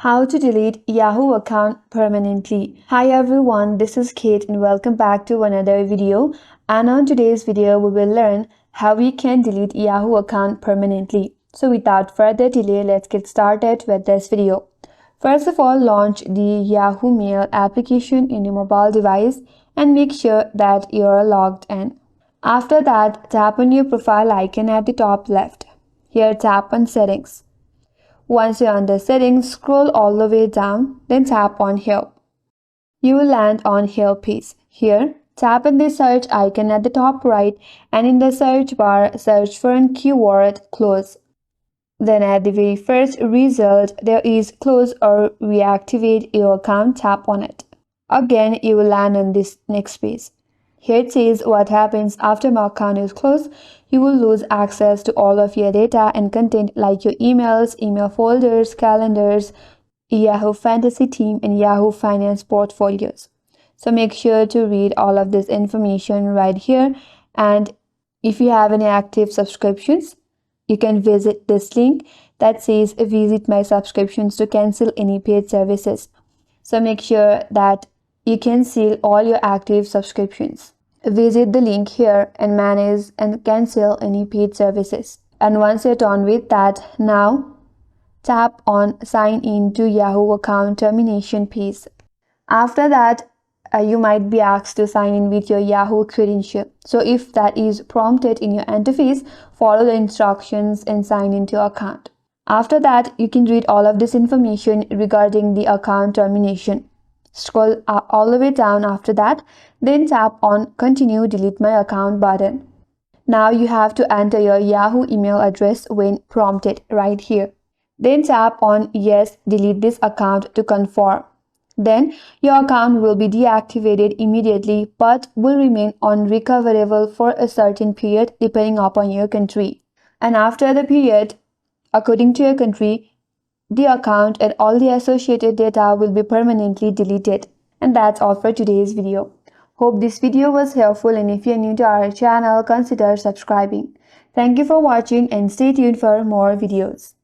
How to delete Yahoo account permanently. Hi everyone, this is Kate and welcome back to another video. And on today's video, we will learn how we can delete Yahoo account permanently. So without further delay, let's get started with this video. First of all, launch the Yahoo Mail application in your mobile device and make sure that you're logged in. After that, tap on your profile icon at the top left. Here, tap on Settings. Once you're under Settings, scroll all the way down, then tap on Help. You will land on Help page. Here, tap on the search icon at the top right and in the search bar, search for a keyword Close. Then at the very first result, there is Close or Reactivate your account. Tap on it. Again, you will land on this next page. Here it says what happens after my account is closed. You will lose access to all of your data and content like your emails, email folders, calendars, Yahoo Fantasy Team, and Yahoo Finance portfolios. So make sure to read all of this information right here. And if you have any active subscriptions, you can visit this link that says visit my subscriptions to cancel any paid services. So make sure that you can seal all your active subscriptions. Visit the link here and manage and cancel any paid services. And once you're done with that, now tap on Sign in to Yahoo account termination page. After that, you might be asked to sign in with your Yahoo credential. So if that is prompted in your interface, follow the instructions and sign into your account. After that, you can read all of this information regarding the account termination. Scroll all the way down after that, then tap on Continue Delete My Account button. Now you have to enter your Yahoo email address when prompted right here. Then tap on Yes, delete this account to confirm. Then your account will be deactivated immediately but will remain unrecoverable for a certain period depending upon your country. And after the period, according to your country, the account and all the associated data will be permanently deleted. And that's all for today's video. Hope this video was helpful, and if you're new to our channel, consider subscribing. Thank you for watching and stay tuned for more videos.